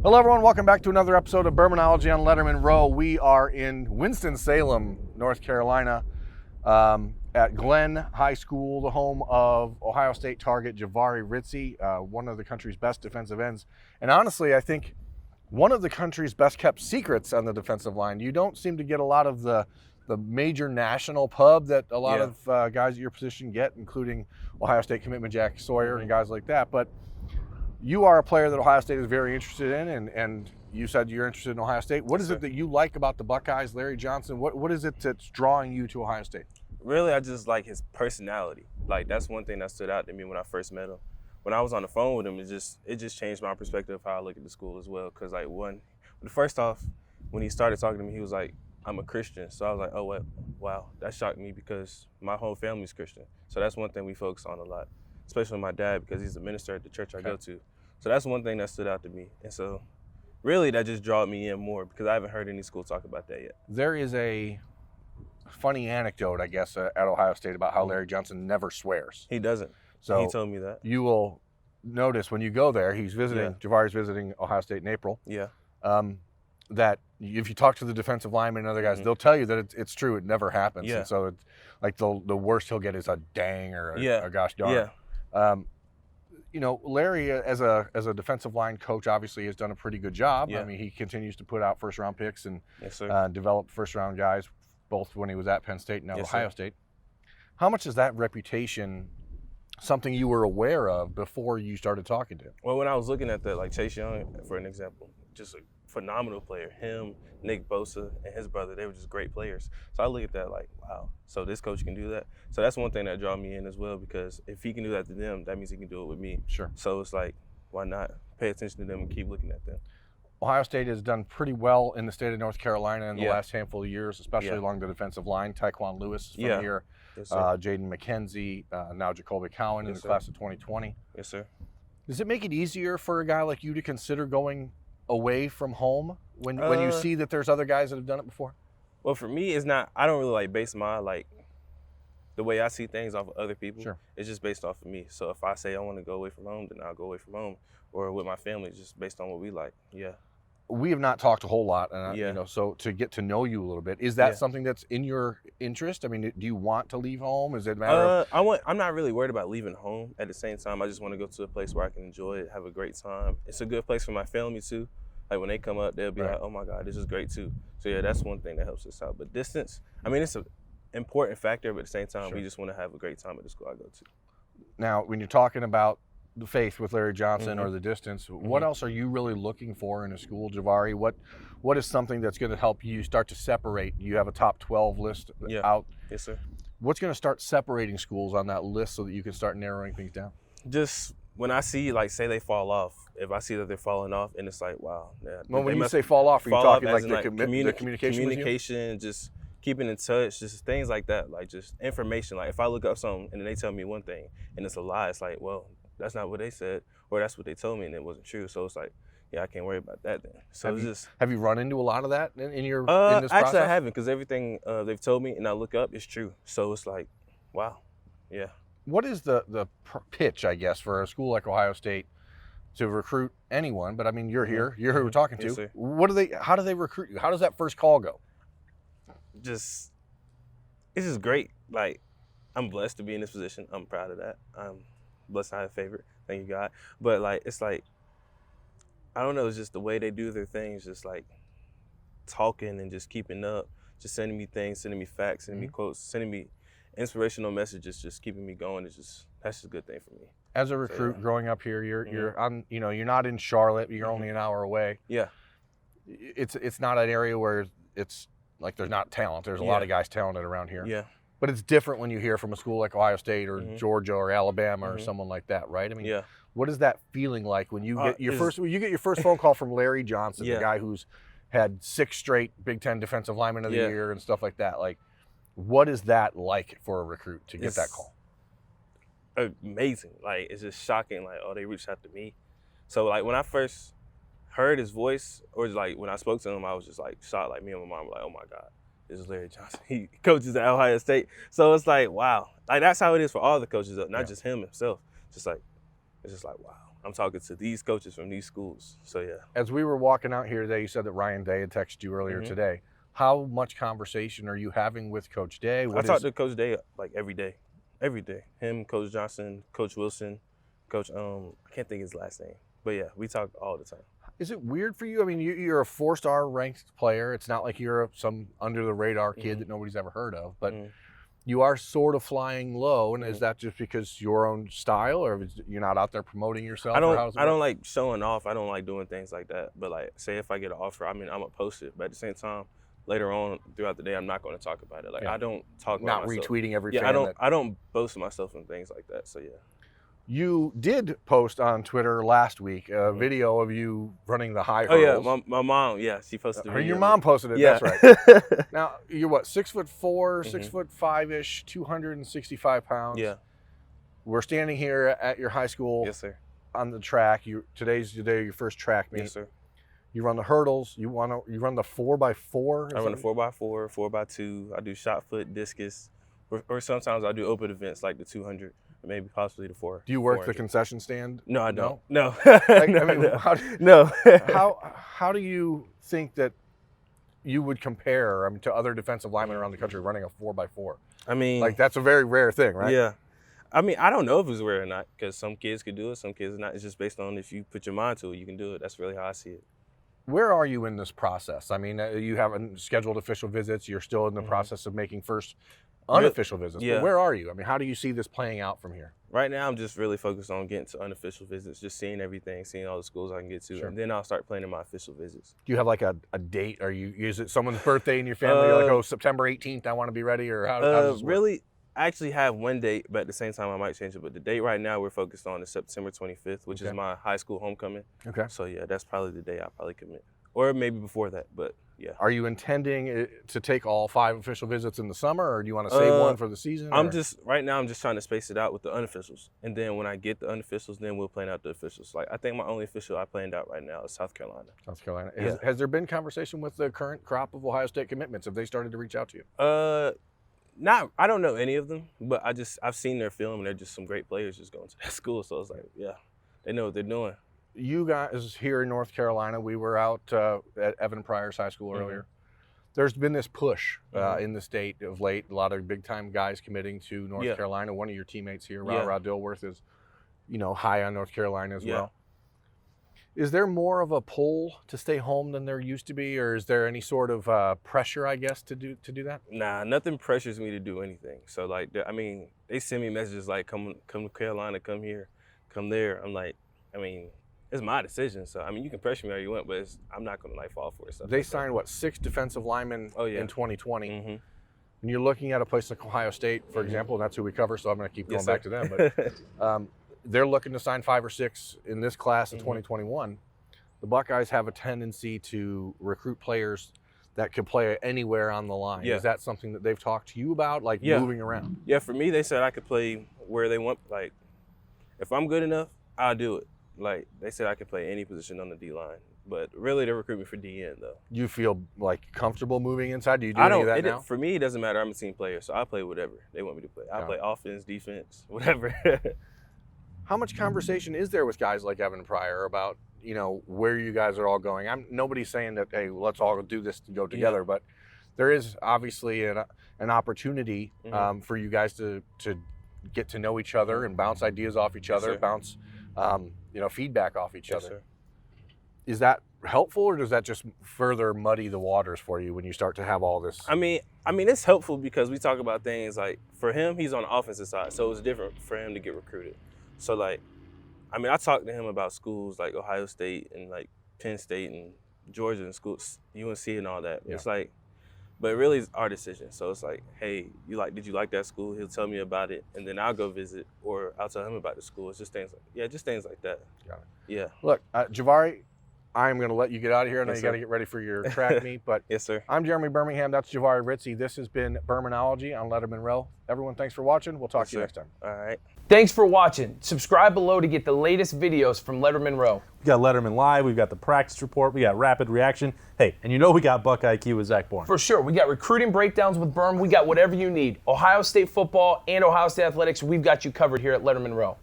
Hello, everyone. Welcome back to another episode of Bermanology on Lettermen Row. We are in Winston-Salem, North Carolina, at Glenn High School, the home of Ohio State target Jahvaree Ritzie, one of the country's best defensive ends. And honestly, I think one of the country's best kept secrets on the defensive line. You don't seem to get a lot of the major national pub that a lot of guys at your position get, including Ohio State commitment Jack Sawyer and guys like that. But you are a player that Ohio State is very interested in, and you said you're interested in Ohio State. What is it that you like about the Buckeyes, Larry Johnson? What is it that's drawing you to Ohio State? Really, I just like his personality. Like, that's one thing that stood out to me when I first met him. When I was on the phone with him, it just changed my perspective of how I look at the school as well. Because, first off, when he started talking to me, he was like, I'm a Christian. So I was like, oh, wow, that shocked me because my whole family's Christian. So that's one thing we focus on a lot, especially my dad, because he's a minister at the church I go to. So that's one thing that stood out to me. And so really that just drawed me in more because I haven't heard any school talk about that yet. There is a funny anecdote, I guess, at Ohio State about how Larry Johnson never swears. He doesn't. So he told me that. You will notice when you go there, he's visiting, Javaree's visiting Ohio State in April. Yeah. That if you talk to the defensive linemen and other guys, they'll tell you that it's true. It never happens. Yeah. And so it's like the worst he'll get is a dang or a gosh darn. Yeah. You know, Larry, as a defensive line coach, obviously has done a pretty good job. Yeah. I mean, he continues to put out first-round picks and Yes, develop first-round guys, both when he was at Penn State and now Ohio sir. State. How much is that reputation something you were aware of before you started talking to him? Well, when I was looking at that, like Chase Young, for an example, just a phenomenal player. Him, Nick Bosa, and his brother, they were just great players. So I look at that like, wow, so this coach can do that? So that's one thing that drew me in as well, because if he can do that to them, that means he can do it with me. Sure. So it's like, why not pay attention to them and keep looking at them? Ohio State has done pretty well in the state of North Carolina in the last handful of years, especially along the defensive line. Taekwon Lewis is from here. Yes, sir. Jaden McKenzie, now Jacoby Cowan in the class of 2020. Yes, sir. Does it make it easier for a guy like you to consider going away from home when you see that there's other guys that have done it before? Well, for me, it's not. I don't really base my the way I see things off of other people. Sure. It's just based off of me. So if I say I want to go away from home, then I'll go away from home, or with my family, it's just based on what we like. Yeah. We have not talked a whole lot, and so to get to know you a little bit, is that something that's in your interest? I mean, do you want to leave home? Is it a matter of? I'm not really worried about leaving home. At the same time, I just want to go to a place where I can enjoy it, have a great time. It's a good place for my family too. Like when they come up, they'll be like, "Oh my God, this is great too." So yeah, that's one thing that helps us out. But distance, I mean, it's an important factor, but at the same time, we just want to have a great time at the school I go to. Now, when you're talking about the faith with Larry Johnson or the distance, what else are you really looking for in a school, Jahvaree? What is something that's going to help you start to separate? You have a top 12 list out. Yes, sir. What's going to start separating schools on that list so that you can start narrowing things down? Just when I see, say they fall off, if I see that they're falling off, and it's like, wow. Well, when you say fall off, are you talking like the communication? Communication, just keeping in touch, just things like that, like just information. Like if I look up something and then they tell me one thing and it's a lie, it's like, well, that's not what they said, or that's what they told me and it wasn't true. So it's like, yeah, I can't worry about that then. So have you run into a lot of that in your in this process? Actually, I haven't, because everything they've told me and I look up is true. So it's like, wow, yeah. What is the pitch, I guess, for a school like Ohio State to recruit anyone? But I mean, you're here, you're who we're talking to. Yes, sir. How do they recruit you? How does that first call go? It's just great. Like, I'm blessed to be in this position. I'm proud of that. I'm blessed to have a favorite. Thank you, God. But it's like, I don't know, it's just the way they do their things, just like talking and just keeping up, just sending me things, sending me facts, sending me quotes, sending me inspirational messages, just keeping me going. That's just a good thing for me. As a recruit growing up here, you're on, you're not in Charlotte, you're only an hour away. Yeah. It's not an area where it's like there's not talent. There's a lot of guys talented around here. Yeah. But it's different when you hear from a school like Ohio State or Georgia or Alabama or someone like that, right? I mean, what is that feeling like when you get your first phone call from Larry Johnson, the guy who's had 6 straight Big Ten Defensive Lineman of the Year and stuff like that? Like, what is that like for a recruit to get that call? Amazing. Like, it's just shocking. Like, oh, they reached out to me. So like when I first heard his voice, or like when I spoke to him, I was just like shocked. Like me and my mom were like, oh my God, this is Larry Johnson. He coaches at Ohio State. So it's like, wow. Like that's how it is for all the coaches, not just him himself. Just like, it's just like, wow, I'm talking to these coaches from these schools. So, yeah. As we were walking out here today, you said that Ryan Day had texted you earlier today. How much conversation are you having with Coach Day? I talk to Coach Day like every day. Every day. Him, Coach Johnson, Coach Wilson, Coach, I can't think his last name. But, yeah, we talk all the time. Is it weird for you? I mean, you're a 4-star ranked player. It's not like you're some under-the-radar kid that nobody's ever heard of. But you are sort of flying low, and is that just because your own style, or you're not out there promoting yourself? I don't like showing off. I don't like doing things like that. But, like, say if I get an offer, I mean, I'm going to post it. But at the same time, later on throughout the day, I'm not going to talk about it. Like, I don't talk about myself. Not retweeting every fan. Yeah, I don't boast myself and things like that. So, yeah. You did post on Twitter last week a video of you running the high hurdles. Oh, yeah. My mom, she posted a video. Your mom posted it, yeah. That's right. Now, you're what, 6'4", 6'5"-ish, 265 pounds. Yeah. We're standing here at your high school. Yes, sir. On the track. Today's your first track meet. Yes, sir. You run the hurdles. You run the 4x4? I run the 4x4, 4x2. I do shot put, discus, or sometimes I do open events like the 200. Maybe possibly the 4. Do you work the concession stand? No, I don't. No. No. How do you think that you would compare to other defensive linemen around the country running a 4x4? I mean, like, that's a very rare thing, right? Yeah. I mean, I don't know if it's rare or not, because some kids could do it, some kids not. It's just based on if you put your mind to it, you can do it. That's really how I see it. Where are you in this process? I mean, you haven't scheduled official visits. You're still in the process of making first unofficial visits. Yeah. But where are you? I mean, how do you see this playing out from here? Right now, I'm just really focused on getting to unofficial visits, just seeing everything, seeing all the schools I can get to, Sure. and then I'll start planning my official visits. Do you have like a date? Is it someone's birthday in your family? You're like, September 18th, I want to be ready, or how does this work? Really, I actually have one date, but at the same time, I might change it. But the date right now we're focused on is September 25th, which is my high school homecoming. Okay. So, yeah, that's probably the day I'll probably commit. Or maybe before that, but yeah. Are you intending to take all 5 official visits in the summer, or do you want to save one for the season? Right now I'm just trying to space it out with the unofficials. And then when I get the unofficials, then we'll plan out the officials. Like, I think my only official I planned out right now is South Carolina. South Carolina. Yeah. Has there been conversation with the current crop of Ohio State commitments? Have they started to reach out to you? I don't know any of them, but I've seen their film, and they're just some great players just going to that school. So it's like, yeah, they know what they're doing. You guys here in North Carolina, we were out at Evan Pryor's high school earlier. There's been this push in the state of late. A lot of big-time guys committing to North Carolina. One of your teammates here, Rod Dilworth, is, high on North Carolina as well. Is there more of a pull to stay home than there used to be, or is there any sort of pressure, I guess, to do that? Nah, nothing pressures me to do anything. So, like, they send me messages like, come to Carolina, come here, come there. I'm like, it's my decision. So, you can pressure me all you want, but I'm not going to, fall for it. They signed, 6 defensive linemen in 2020. Mm-hmm. And you're looking at a place like Ohio State, for example, and that's who we cover, so I'm going to keep going back to them. But they're looking to sign 5 or 6 in this class of 2021. The Buckeyes have a tendency to recruit players that could play anywhere on the line. Is that something that they've talked to you about, moving around? Yeah, for me, they said I could play where they want. Like, if I'm good enough, I'll do it. Like, they said I could play any position on the D-line. But really, they're recruiting me for DN, though. You feel, comfortable moving inside? Do you do any of that now? For me, it doesn't matter. I'm a team player, so I play whatever they want me to play. I play offense, defense, whatever. How much conversation is there with guys like Evan Pryor about, where you guys are all going? Nobody's saying that, hey, let's all do this to go together, but there is obviously an opportunity for you guys to get to know each other and bounce ideas off each other, bounce feedback off each other. Sir. Is that helpful, or does that just further muddy the waters for you when you start to have all this? It's helpful because we talk about things like, for him, he's on the offensive side, so it's different for him to get recruited. So, I talked to him about schools like Ohio State and Penn State and Georgia and schools, UNC and all that. Yeah. It's but really it's our decision. So it's like, hey, did you like that school? He'll tell me about it, and then I'll go visit, or I'll tell him about the school. It's just things like that. Got it. Yeah. Look, Jahvaree, I'm going to let you get out of here. I know you got to get ready for your track meet, but yes, sir. I'm Jeremy Birmingham. That's Jahvaree Ritzie. This has been Bermanology on Lettermen Row. Everyone, thanks for watching. We'll talk to you next time. All right. Thanks for watching. Subscribe below to get the latest videos from Lettermen Row. We got Letterman Live. We've got the practice report. We got rapid reaction. Hey, and we got Buckeye IQ with Zach Bourne. For sure. We got recruiting breakdowns with Berm. We got whatever you need. Ohio State football and Ohio State athletics. We've got you covered here at Lettermen Row.